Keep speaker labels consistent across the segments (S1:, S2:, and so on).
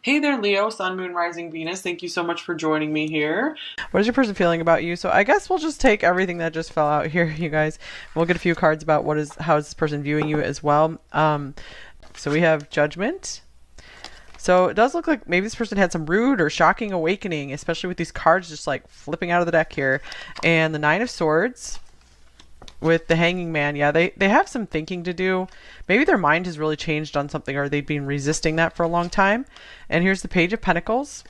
S1: Hey there, Leo, Sun, Moon, Rising, Venus. Thank you so much for joining me here. What is your person feeling about you? So I guess we'll just take everything that just fell out here, you guys. We'll get a few cards about how is this person viewing you as well. So we have Judgment. So it does look like maybe this person had some rude or shocking awakening, especially with these cards just like flipping out of the deck here. And the Nine of Swords with the Hanging Man. Yeah, they have some thinking to do. Maybe their mind has really changed on something, or they've been resisting that for a long time. And here's the Page of Pentacles.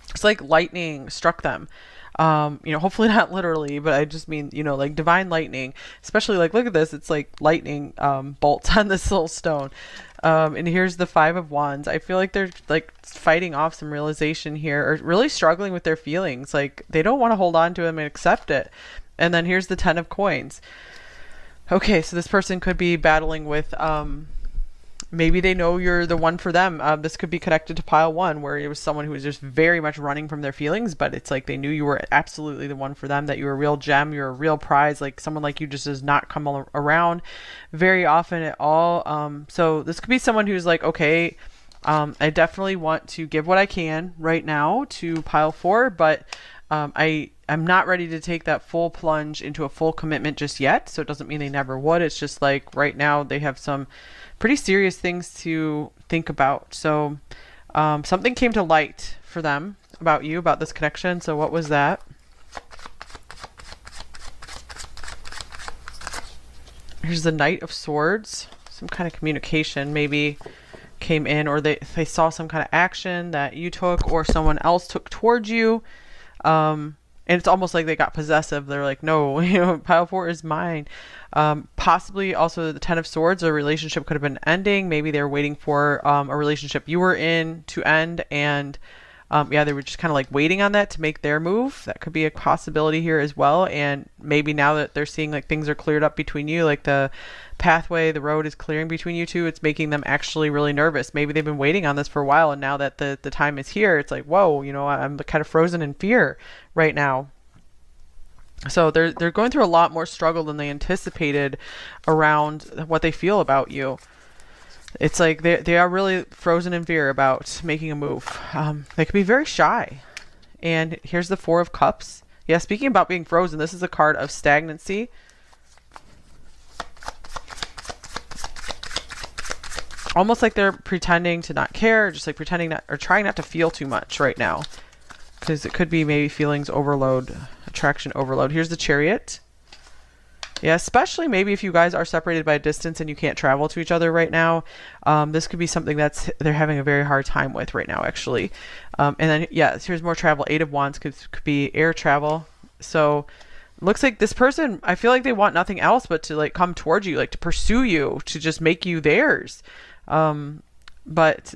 S1: It's like lightning struck them. Hopefully not literally, but I just mean, like divine lightning. Especially like, look at this. It's like lightning bolts on this little stone. And here's the Five of Wands. I feel like they're like fighting off some realization here, or really struggling with their feelings. Like they don't want to hold on to them and accept it. And then here's the Ten of Coins. Okay, so this person could be battling with, maybe they know you're the one for them. This could be connected to pile one, where it was someone who was just very much running from their feelings, but it's like they knew you were absolutely the one for them, that you were a real gem, you're a real prize, like someone like you just does not come around very often at all. So this could be someone who's like, okay, I definitely want to give what I can right now to pile four, but I'm not ready to take that full plunge into a full commitment just yet. So it doesn't mean they never would. It's just like right now they have some pretty serious things to think about. So something came to light for them about you, about this connection. So what was that? Here's the Knight of Swords. Some kind of communication maybe came in, or they saw some kind of action that you took or someone else took towards you. And it's almost like they got possessive. They're like, no, pile four is mine. Possibly also the Ten of Swords, a relationship could have been ending. Maybe they're waiting for a relationship you were in to end. And they were just kind of like waiting on that to make their move. That could be a possibility here as well. And maybe now that they're seeing like things are cleared up between you, like the pathway, the road is clearing between you two, it's making them actually really nervous. Maybe they've been waiting on this for a while, and now that the time is here, it's like, whoa, I'm kind of frozen in fear right now. So they're going through a lot more struggle than they anticipated around what they feel about you. It's like they are really frozen in fear about making a move. They could be very shy. And here's the Four of Cups. Yeah, speaking about being frozen, this is a card of stagnancy. Almost like they're pretending to not care, just like pretending not, or trying not to feel too much right now. Because it could be maybe feelings overload, attraction overload. Here's the Chariot. Yeah, especially maybe if you guys are separated by a distance and you can't travel to each other right now. This could be something they're having a very hard time with right now, actually. And then, yeah, here's more travel. Eight of Wands could be air travel. So looks like this person, I feel like they want nothing else but to like come towards you, like to pursue you, to just make you theirs. But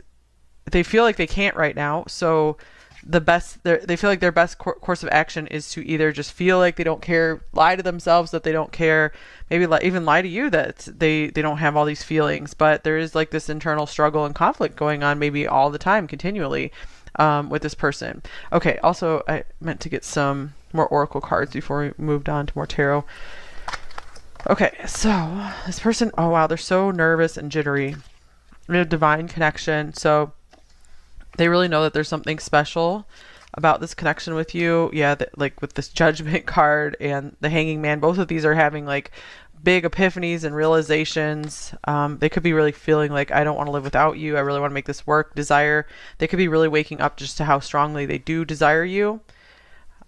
S1: they feel like they can't right now. So they feel like their best course of action is to either just feel like they don't care, lie to themselves that they don't care, maybe even lie to you that they don't have all these feelings. But there is like this internal struggle and conflict going on maybe all the time, continually, with this person. Okay, also I meant to get some more oracle cards before we moved on to more tarot. Okay, so this person, oh wow, they're so nervous and jittery. We have divine connection. So they really know that there's something special about this connection with you. Yeah, like with this Judgment card and the Hanging Man, both of these are having like big epiphanies and realizations. They could be really feeling like, I don't want to live without you. I really want to make this work. Desire. They could be really waking up just to how strongly they do desire you.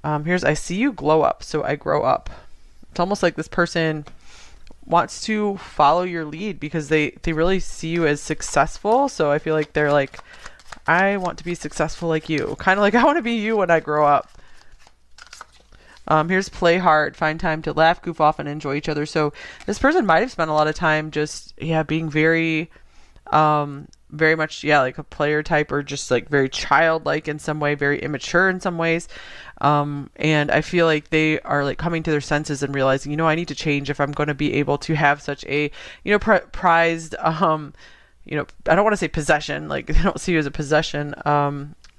S1: Here's, I see you glow up, so I grow up. It's almost like this person wants to follow your lead because they really see you as successful. So I feel like they're like, I want to be successful like you. Kind of like I want to be you when I grow up. Here's play hard, find time to laugh, goof off, and enjoy each other. So this person might have spent a lot of time just, being very, very much, like a player type, or just like very childlike in some way, very immature in some ways. And I feel like they are like coming to their senses and realizing, I need to change if I'm going to be able to have such a, prized, I don't want to say possession, like they don't see you as a possession,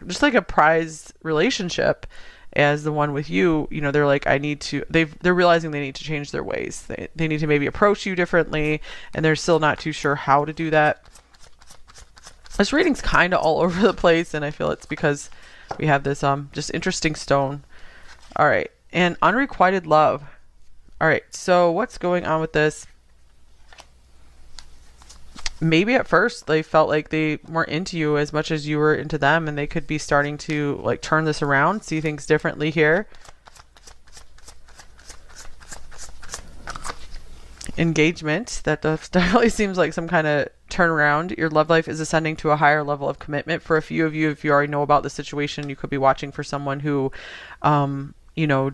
S1: just like a prized relationship as the one with you. They're like, they're realizing they need to change their ways. They need to maybe approach you differently, and they're still not too sure how to do that. This reading's kind of all over the place, and I feel it's because we have this just interesting stone. All right, and unrequited love. All right, so what's going on with this? Maybe at first they felt like they weren't into you as much as you were into them, and they could be starting to like turn this around, see things differently here. Engagement, that definitely seems like some kind of turnaround. Your love life is ascending to a higher level of commitment. For a few of you, if you already know about the situation, you could be watching for someone who you know,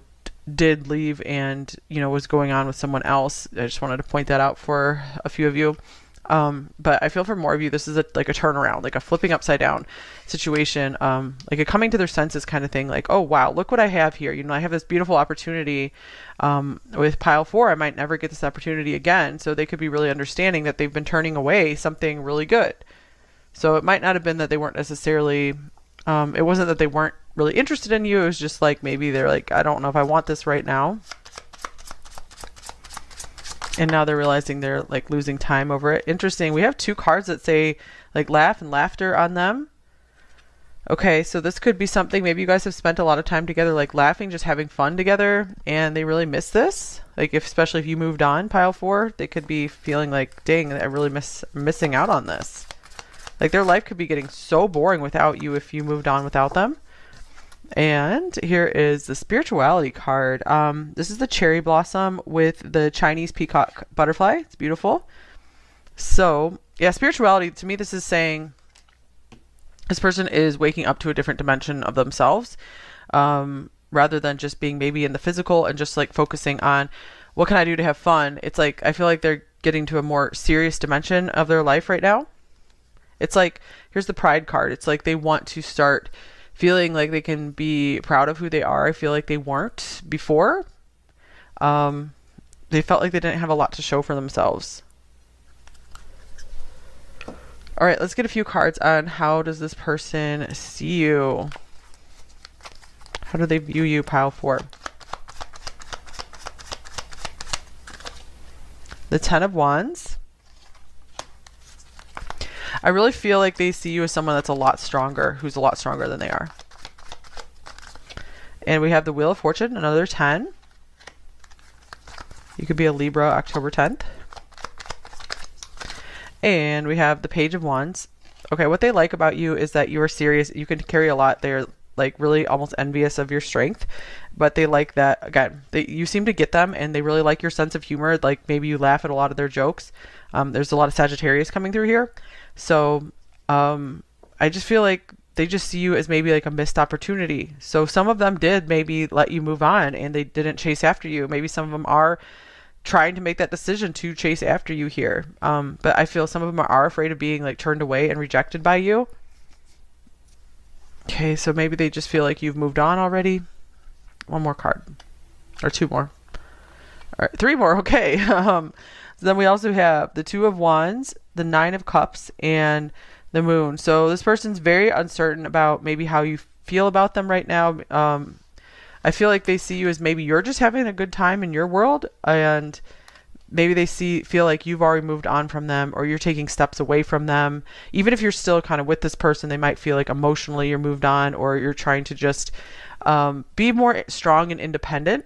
S1: did leave and, you know, was going on with someone else. I just wanted to point that out for a few of you. But I feel for more of you, this is like a turnaround, like a flipping upside down situation, like a coming to their senses kind of thing. Like, oh, wow, look what I have here. You know, I have this beautiful opportunity, with pile 4. I might never get this opportunity again. So they could be really understanding that they've been turning away something really good. So it might not have been that they weren't necessarily, it wasn't that they weren't really interested in you. It was just like, maybe they're like, I don't know if I want this right now. And now they're realizing they're like losing time over it. Interesting. We have 2 cards that say like laugh and laughter on them. Okay, so this could be something, maybe you guys have spent a lot of time together, like laughing, just having fun together, and they really miss this. Like especially if you moved on, pile 4, they could be feeling like, dang, I really missing out on this. Like their life could be getting so boring without you if you moved on without them. And here is the spirituality card. This is the cherry blossom with the Chinese peacock butterfly. It's beautiful. So yeah, spirituality, to me, this is saying this person is waking up to a different dimension of themselves, rather than just being maybe in the physical and just like focusing on what can I do to have fun. It's like, I feel like they're getting to a more serious dimension of their life right now. It's like, here's the pride card. It's like they want to start feeling like they can be proud of who they are. I feel like they weren't before. They felt like they didn't have a lot to show for themselves. All right, let's get a few cards on how does this person see you? How do they view you, pile 4? The 10 of Wands. I really feel like they see you as someone that's a lot stronger, who's a lot stronger than they are. And we have the Wheel of Fortune, another 10. You could be a Libra, October 10th. And we have the Page of Wands. Okay, what they like about you is that you are serious. You can carry a lot. They're like really almost envious of your strength, but they like that, again, you seem to get them, and they really like your sense of humor. Like maybe you laugh at a lot of their jokes. There's a lot of Sagittarius coming through here. So I just feel like they just see you as maybe like a missed opportunity. So some of them did maybe let you move on and they didn't chase after you. Maybe some of them are trying to make that decision to chase after you here. But I feel some of them are afraid of being like turned away and rejected by you. Okay, so maybe they just feel like you've moved on already. One more card, or 2 more. All right, 3 more. Okay. So then we also have the 2 of Wands, the 9 of Cups, and the Moon. So this person's very uncertain about maybe how you feel about them right now. I feel like they see you as maybe you're just having a good time in your world, and maybe they feel like you've already moved on from them, or you're taking steps away from them. Even if you're still kind of with this person, they might feel like emotionally you're moved on, or you're trying to just be more strong and independent.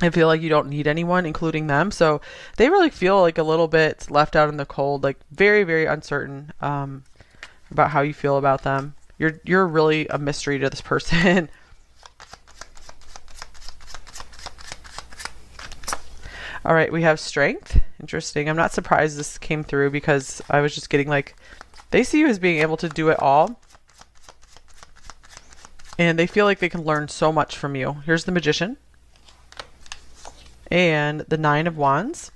S1: I feel like you don't need anyone, including them. So they really feel like a little bit left out in the cold, like very, very uncertain about how you feel about them. You're really a mystery to this person. All right, we have Strength. Interesting. I'm not surprised this came through because I was just getting like, they see you as being able to do it all. And they feel like they can learn so much from you. Here's the Magician. And the 9 of Wands.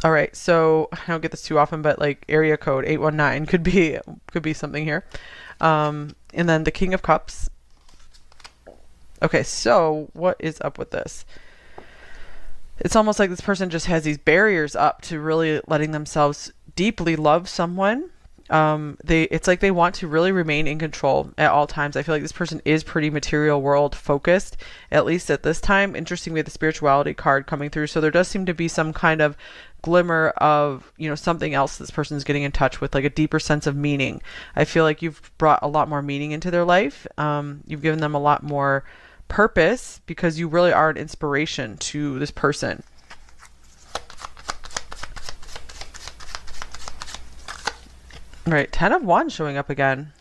S1: All right, so I don't get this too often, but like area code 819 could be something here. And then the King of Cups. Okay, so what is up with this? It's almost like this person just has these barriers up to really letting themselves deeply love someone. It's like they want to really remain in control at all times. I feel like this person is pretty material world focused, at least at this time. Interesting, we have the spirituality card coming through. So there does seem to be some kind of glimmer of, you know, something else this person's getting in touch with, like a deeper sense of meaning. I feel like you've brought a lot more meaning into their life. You've given them a lot more purpose because you really are an inspiration to this person. All right, 10 of Wands showing up again.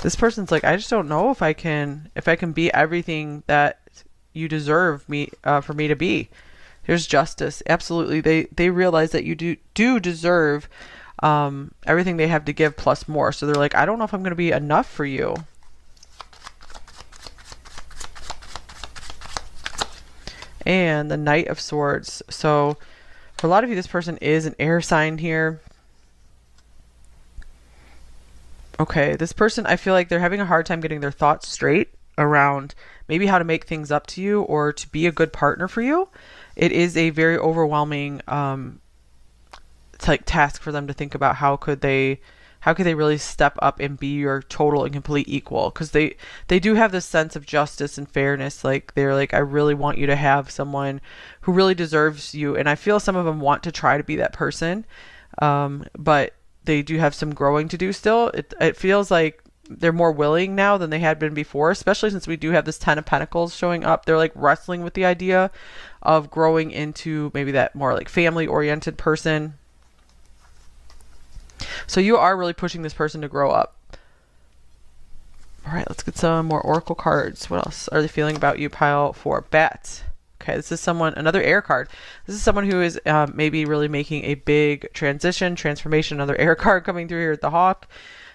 S1: This person's like, I just don't know if I can be everything that you deserve me for me to be. Here's justice. Absolutely, they realize that you do deserve everything they have to give plus more. So they're like, I don't know if I'm going to be enough for you. And the Knight of Swords. So for a lot of you, this person is an air sign here. Okay, this person, I feel like they're having a hard time getting their thoughts straight around maybe how to make things up to you or to be a good partner for you. It is a very overwhelming task for them to think about how could they really step up and be your total and complete equal, because they do have this sense of justice and fairness. Like they're like, I really want you to have someone who really deserves you, and I feel some of them want to try to be that person, but they do have some growing to do still. It feels like they're more willing now than they had been before, especially since we do have this 10 of Pentacles showing up. They're like wrestling with the idea of growing into maybe that more like family oriented person. So you are really pushing this person to grow up. All right, let's get some more oracle cards. What else are they feeling about you? Pile 4. Bats. Okay, this is someone, another air card. This is someone who is maybe really making a big transformation. Another air card coming through here at the Hawk.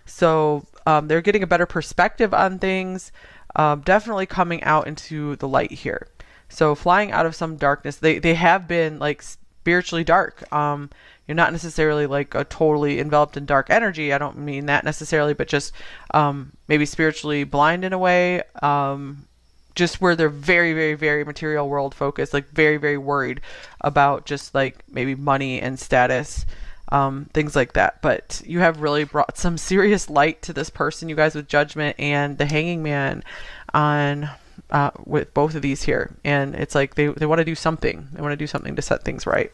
S1: So they're getting a better perspective on things. Definitely coming out into the light here. So flying out of some darkness. They have been like spiritually dark. You're not necessarily like a totally enveloped in dark energy. I don't mean that necessarily, but just maybe spiritually blind in a way. Just where they're very, very, very material world focused, like very, very worried about just like maybe money and status, things like that. But you have really brought some serious light to this person, you guys, with Judgment and the Hanging Man on with both of these here. And it's like they want to do something. They want to do something to set things right.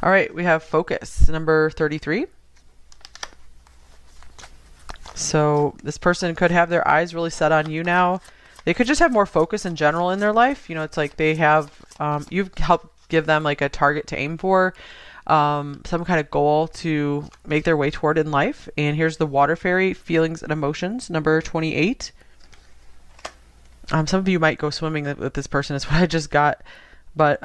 S1: All right, we have Focus, number 33. So this person could have their eyes really set on you now. They could just have more focus in general in their life. You know, it's like they have, you've helped give them like a target to aim for, some kind of goal to make their way toward in life. And here's the Water Fairy, Feelings and Emotions, number 28. Some of you might go swimming with this person, is what I just got. But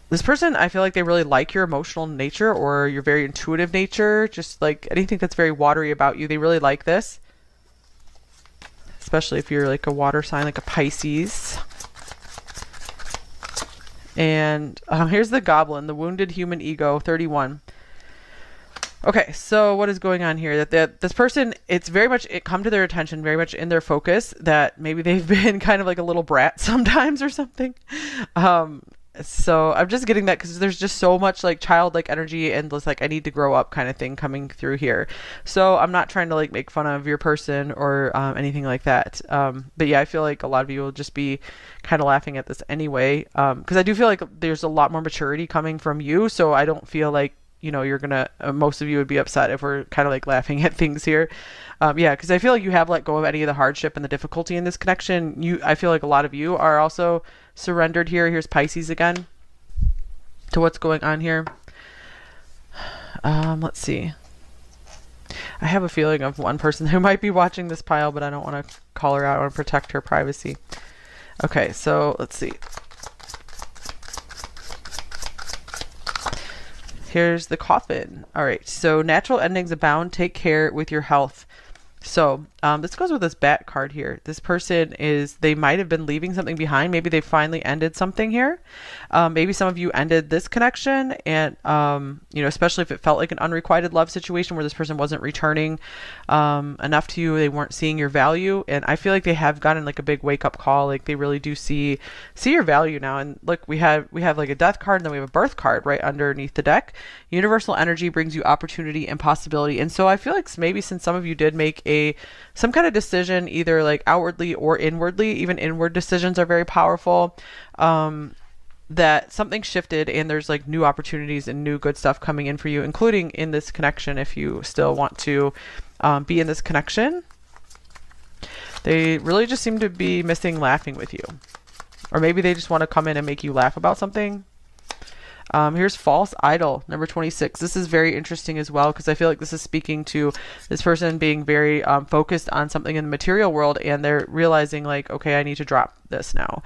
S1: this person, I feel like they really like your emotional nature or your very intuitive nature. Just like anything that's very watery about you, they really like this. Especially if you're like a water sign, like a Pisces. And here's the Goblin, the Wounded Human Ego, 31. Okay, so what is going on here? That this person, it's very much, it come to their attention, very much in their focus, that maybe they've been kind of like a little brat sometimes or something. So I'm just getting that because there's just so much like childlike energy and just like I need to grow up kind of thing coming through here. So I'm not trying to like make fun of your person or anything like that. But yeah, I feel like a lot of you will just be kind of laughing at this anyway, because I do feel like there's a lot more maturity coming from you. So I don't feel like, you know, you're gonna most of you would be upset if we're kind of like laughing at things here. Yeah, because I feel like you have let go of any of the hardship and the difficulty in this connection. I feel like a lot of you are also surrendered here. Here's Pisces again to what's going on here. Let's see. I have a feeling of one person who might be watching this pile, but I don't want to call her out. I want to protect her privacy. Okay, so let's see. Here's the Coffin. All right, so natural endings abound. Take care with your health. So this goes with this bat card here. This person they might have been leaving something behind. Maybe they finally ended something here. Maybe some of you ended this connection, and especially if it felt like an unrequited love situation where this person wasn't returning enough to you. They weren't seeing your value, and I feel like they have gotten like a big wake up call. Like they really do see your value now. And look, we have like a death card, and then we have a birth card right underneath the deck. Universal energy brings you opportunity and possibility, and so I feel like maybe since some of you did make some kind of decision, either like outwardly or inwardly, even inward decisions are very powerful, that something shifted and there's like new opportunities and new good stuff coming in for you, including in this connection. If you still want to be in this connection, they really just seem to be missing laughing with you, or maybe they just want to come in and make you laugh about something. Here's false idol, number 26. This is very interesting as well, because I feel like this is speaking to this person being very focused on something in the material world, and they're realizing like, okay, I need to drop this now.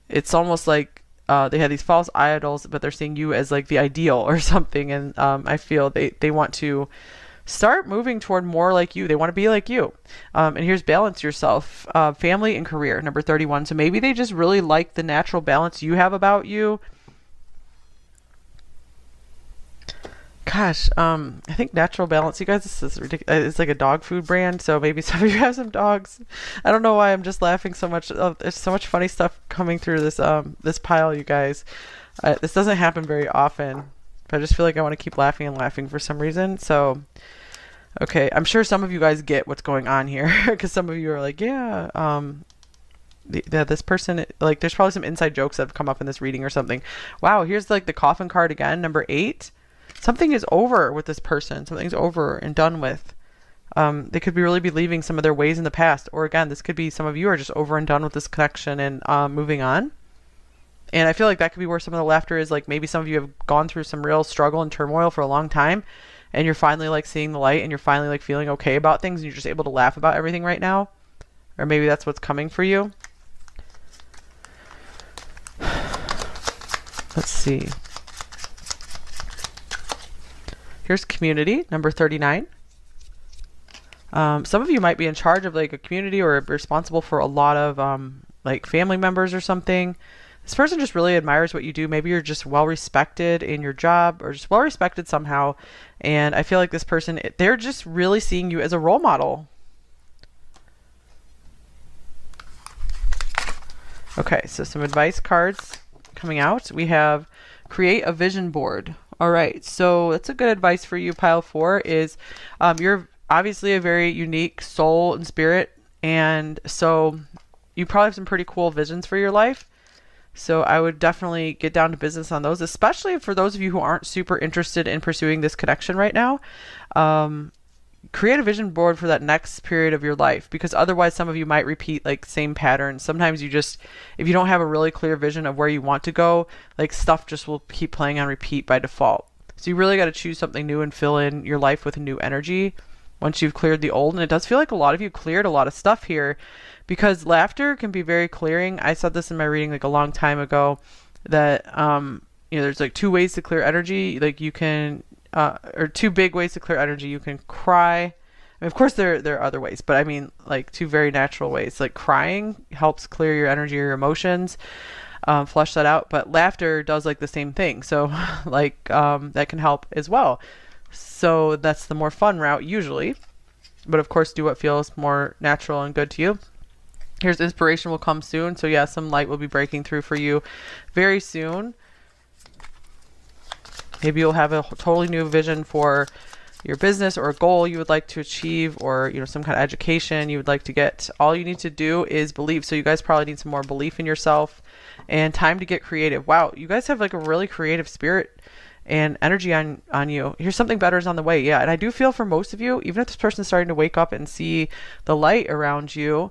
S1: It's almost like they had these false idols, but they're seeing you as like the ideal or something, and I feel they want to start moving toward more like you. They want to be like you. And here's balance yourself, family and career, number 31. So maybe they just really like the natural balance you have about you. Gosh, I think Natural Balance, you guys, this is ridiculous. It's like a dog food brand, so maybe some of you have some dogs. I don't know why I'm just laughing so much. There's so much funny stuff coming through this this pile, you guys. This doesn't happen very often, but I just feel like I want to keep laughing and laughing for some reason. So, okay, I'm sure some of you guys get what's going on here, because some of you are like, yeah, this person, like, there's probably some inside jokes that have come up in this reading or something. Wow, here's like the coffin card again, number 8. Something is over with this person. Something's over and done with. They could really be leaving some of their ways in the past. Or again, this could be some of you are just over and done with this connection and moving on. And I feel like that could be where some of the laughter is. Like maybe some of you have gone through some real struggle and turmoil for a long time, and you're finally like seeing the light, and you're finally like feeling okay about things, and you're just able to laugh about everything right now. Or maybe that's what's coming for you. Let's see. Here's community, number 39. Some of you might be in charge of like a community or responsible for a lot of like family members or something. This person just really admires what you do. Maybe you're just well respected in your job, or just well respected somehow. And I feel like this person, they're just really seeing you as a role model. Okay, so some advice cards coming out. We have create a vision board. All right, so that's a good advice for you, pile 4, is you're obviously a very unique soul and spirit, and so you probably have some pretty cool visions for your life. So I would definitely get down to business on those, especially for those of you who aren't super interested in pursuing this connection right now. Create a vision board for that next period of your life, because otherwise some of you might repeat like same patterns. Sometimes you just, if you don't have a really clear vision of where you want to go, like stuff just will keep playing on repeat by default. So you really got to choose something new and fill in your life with a new energy once you've cleared the old. And it does feel like a lot of you cleared a lot of stuff here, because laughter can be very clearing. I said this in my reading like a long time ago, that there's like 2 ways to clear energy. Like you can or 2 big ways to clear energy. You can cry. I mean, of course there are other ways, but I mean like 2 very natural ways. Like crying helps clear your energy or your emotions, flush that out. But laughter does like the same thing. So like that can help as well. So that's the more fun route usually. But of course, do what feels more natural and good to you. Here's inspiration will come soon. So yeah, some light will be breaking through for you very soon. Maybe you'll have a totally new vision for your business or a goal you would like to achieve, or some kind of education you would like to get. All you need to do is believe. So you guys probably need some more belief in yourself and time to get creative. Wow, you guys have like a really creative spirit and energy on you. Here's something better is on the way. Yeah, and I do feel for most of you, even if this person's starting to wake up and see the light around you,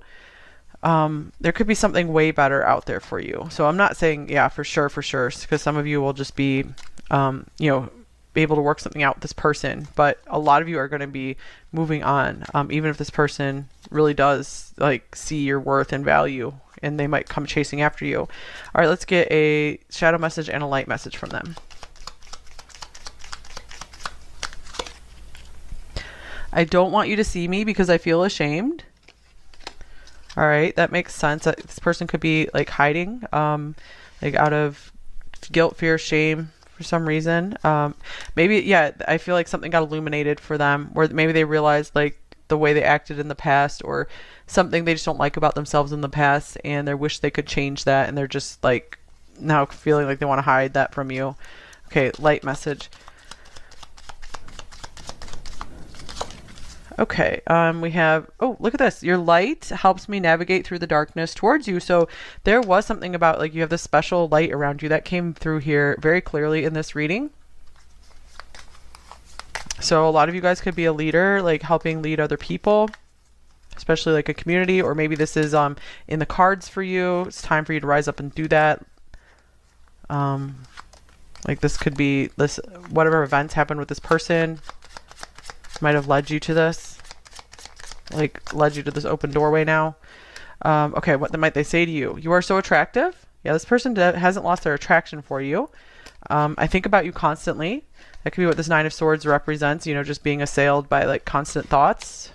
S1: there could be something way better out there for you. So I'm not saying, yeah, for sure, because some of you will just be, be able to work something out with this person, but a lot of you are going to be moving on, even if this person really does like see your worth and value, and they might come chasing after you. All right, let's get a shadow message and a light message from them. I don't want you to see me because I feel ashamed. All right, that makes sense. This person could be like hiding, like out of guilt, fear, shame for some reason. Maybe, yeah, I feel like something got illuminated for them, where maybe they realized like the way they acted in the past, or something they just don't like about themselves in the past, and they wish they could change that, and they're just like now feeling like they want to hide that from you. Okay, light message. Okay, we have, oh, look at this. Your light helps me navigate through the darkness towards you. So there was something about like you have this special light around you that came through here very clearly in this reading. So a lot of you guys could be a leader, like helping lead other people, especially like a community, or maybe this is in the cards for you. It's time for you to rise up and do that. Like this could be this, whatever events happened with this person might have led you to this, like led you to this open doorway now. Okay, what might they say to you? You are so attractive. Yeah, this person hasn't lost their attraction for you. I think about you constantly. That could be what this Nine of Swords represents, you know, just being assailed by like constant thoughts.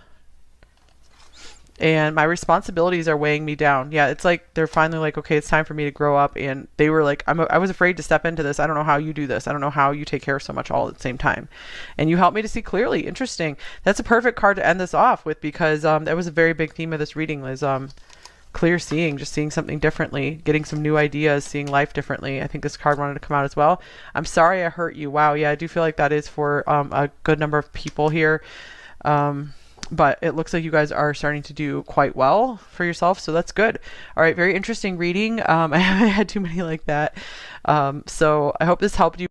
S1: And my responsibilities are weighing me down. Yeah, it's like they're finally like, okay, it's time for me to grow up. And they were like, I was afraid to step into this. I don't know how you do this. I don't know how you take care of so much all at the same time. And you helped me to see clearly. Interesting. That's a perfect card to end this off with, because that was a very big theme of this reading, was clear seeing, just seeing something differently, getting some new ideas, seeing life differently. I think this card wanted to come out as well. I'm sorry I hurt you. Wow, yeah, I do feel like that is for a good number of people here. But it looks like you guys are starting to do quite well for yourself, so that's good. All right, very interesting reading. I haven't had too many like that. So I hope this helped you.